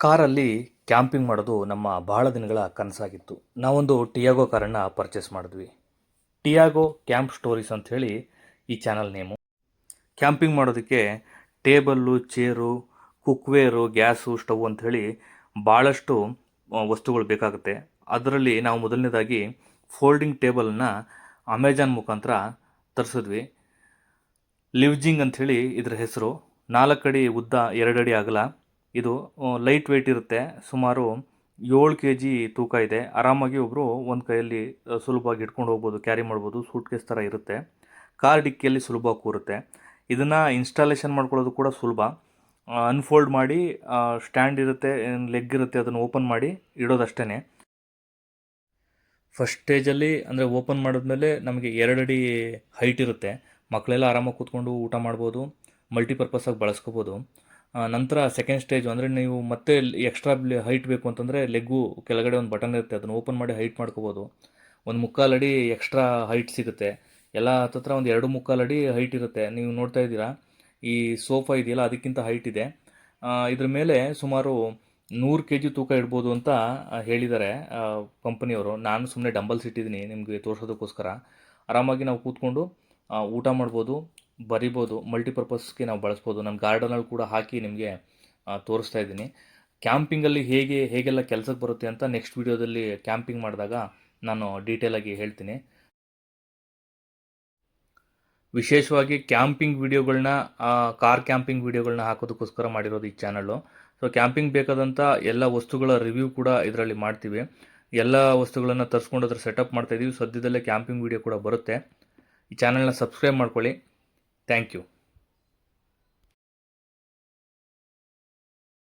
ಕಾರಲ್ಲಿ ಕ್ಯಾಂಪಿಂಗ್ ಮಾಡೋದು ನಮ್ಮ ಬಹಳ ದಿನಗಳ ಕನಸಾಗಿತ್ತು. ನಾವೊಂದು ಟಿಯಾಗೋ ಕಾರನ್ನು ಪರ್ಚೇಸ್ ಮಾಡಿದ್ವಿ. ಟಿಯಾಗೋ ಕ್ಯಾಂಪ್ ಸ್ಟೋರೀಸ್ ಅಂತ ಹೇಳಿ ಈ ಚಾನಲ್ ನೇಮು. ಕ್ಯಾಂಪಿಂಗ್ ಮಾಡೋದಕ್ಕೆ ಟೇಬಲ್ಲು, ಚೇರು, ಕುಕ್ವೇರು, ಗ್ಯಾಸು, ಸ್ಟವ್ ಅಂತ ಹೇಳಿ ಭಾಳಷ್ಟು ವಸ್ತುಗಳು ಬೇಕಾಗುತ್ತೆ. ಅದರಲ್ಲಿ ನಾವು ಮೊದಲನೇದಾಗಿ ಫೋಲ್ಡಿಂಗ್ ಟೇಬಲನ್ನು ಅಮೆಜಾನ್ ಮುಖಾಂತರ ತರಿಸಿದ್ವಿ. ಲಿವ್ಜಿಂಗ್ ಅಂಥೇಳಿ ಇದರ ಹೆಸರು. 4 ಅಡಿ ಉದ್ದ, 2 ಅಡಿ ಅಗಲ. ಇದು ಲೈಟ್ ವೆಯ್ಟ್ ಇರುತ್ತೆ. ಸುಮಾರು 7 kg ತೂಕ ಇದೆ. ಆರಾಮಾಗಿ ಒಬ್ಬರು ಒಂದು ಕೈಯಲ್ಲಿ ಸುಲಭವಾಗಿ ಇಟ್ಕೊಂಡು ಹೋಗ್ಬೋದು, ಕ್ಯಾರಿ ಮಾಡ್ಬೋದು. ಸೂಟ್ ಕೇಸ್ ಥರ ಇರುತ್ತೆ. ಕಾರ್ ಡಿಕ್ಕಿಯಲ್ಲಿ ಸುಲಭವಾಗಿ ಕೂರುತ್ತೆ. ಇದನ್ನು ಇನ್ಸ್ಟಾಲೇಷನ್ ಮಾಡ್ಕೊಳ್ಳೋದು ಕೂಡ ಸುಲಭ. ಅನ್ಫೋಲ್ಡ್ ಮಾಡಿ ಸ್ಟ್ಯಾಂಡ್ ಇರುತ್ತೆ, ಲೆಗ್ ಇರುತ್ತೆ, ಅದನ್ನು ಓಪನ್ ಮಾಡಿ ಇಡೋದಷ್ಟೇ. ಫಸ್ಟ್ ಸ್ಟೇಜಲ್ಲಿ ಅಂದರೆ ಓಪನ್ ಮಾಡಿದ್ಮೇಲೆ ನಮಗೆ 2 ಅಡಿ ಹೈಟ್ ಇರುತ್ತೆ. ಮಕ್ಕಳೆಲ್ಲ ಆರಾಮಾಗಿ ಕೂತ್ಕೊಂಡು ಊಟ ಮಾಡ್ಬೋದು, ಮಲ್ಟಿಪರ್ಪಸ್ಸಾಗಿ ಬಳಸ್ಕೋಬೋದು. ನಂತರ ಸೆಕೆಂಡ್ ಸ್ಟೇಜು ಅಂದರೆ ನೀವು ಮತ್ತೆ ಎಕ್ಸ್ಟ್ರಾ ಹೈಟ್ ಬೇಕು ಅಂತಂದರೆ ಲೆಗ್ಗು ಕೆಳಗಡೆ ಒಂದು ಬಟನ್ ಇರುತ್ತೆ, ಅದನ್ನು ಓಪನ್ ಮಾಡಿ ಹೈಟ್ ಮಾಡ್ಕೋಬೋದು. 1.25 ಅಡಿ ಎಕ್ಸ್ಟ್ರಾ ಹೈಟ್ ಸಿಗುತ್ತೆ. ಎಲ್ಲ ಹತ್ತತ್ರ ಒಂದು 2.25 ಅಡಿ ಹೈಟ್ ಇರುತ್ತೆ. ನೀವು ನೋಡ್ತಾ ಇದ್ದೀರಾ, ಈ ಸೋಫಾ ಇದೆಯಲ್ಲ ಅದಕ್ಕಿಂತ ಹೈಟ್ ಇದೆ. ಇದ್ರ ಮೇಲೆ ಸುಮಾರು 100 kg ತೂಕ ಇಡ್ಬೋದು ಅಂತ ಹೇಳಿದ್ದಾರೆ ಕಂಪನಿಯವರು. ನಾನು ಸುಮ್ಮನೆ ಡಂಬಲ್ಸ್ ಇಟ್ಟಿದ್ದೀನಿ ನಿಮಗೆ ತೋರಿಸೋದಕ್ಕೋಸ್ಕರ. ಆರಾಮಾಗಿ ನಾವು ಕೂತ್ಕೊಂಡು ಊಟ ಮಾಡ್ಬೋದು, ಬರಿಬೋದು, ಮಲ್ಟಿಪರ್ಪಸ್ಗೆ ನಾವು ಬಳಸ್ಬೋದು. ನಾನು ಗಾರ್ಡನಲ್ಲಿ ಕೂಡ ಹಾಕಿ ನಿಮಗೆ ತೋರಿಸ್ತಾ ಇದ್ದೀನಿ. ಕ್ಯಾಂಪಿಂಗಲ್ಲಿ ಹೇಗೆಲ್ಲ ಕೆಲಸಕ್ಕೆ ಬರುತ್ತೆ ಅಂತ ನೆಕ್ಸ್ಟ್ ವೀಡಿಯೋದಲ್ಲಿ ಕ್ಯಾಂಪಿಂಗ್ ಮಾಡಿದಾಗ ನಾನು ಡೀಟೇಲಾಗಿ ಹೇಳ್ತೀನಿ. ವಿಶೇಷವಾಗಿ ಕ್ಯಾಂಪಿಂಗ್ ವಿಡಿಯೋಗಳನ್ನ, ಕಾರ್ ಕ್ಯಾಂಪಿಂಗ್ ವಿಡಿಯೋಗಳನ್ನ ಹಾಕೋದಕ್ಕೋಸ್ಕರ ಮಾಡಿರೋದು ಈ ಚಾನಲ್ಲು. ಸೊ ಕ್ಯಾಂಪಿಂಗ್ ಬೇಕಾದಂಥ ಎಲ್ಲ ವಸ್ತುಗಳ ರಿವ್ಯೂ ಕೂಡ ಇದರಲ್ಲಿ ಮಾಡ್ತೀವಿ. ಎಲ್ಲ ವಸ್ತುಗಳನ್ನು ತರಿಸ್ಕೊಂಡು ಅದ್ರ ಸೆಟಪ್ ಮಾಡ್ತಾಯಿದ್ದೀವಿ. ಸದ್ಯದಲ್ಲೇ ಕ್ಯಾಂಪಿಂಗ್ ವಿಡಿಯೋ ಕೂಡ ಬರುತ್ತೆ. ಈ ಚಾನಲ್ನ ಸಬ್ಸ್ಕ್ರೈಬ್ ಮಾಡ್ಕೊಳ್ಳಿ. Thank you.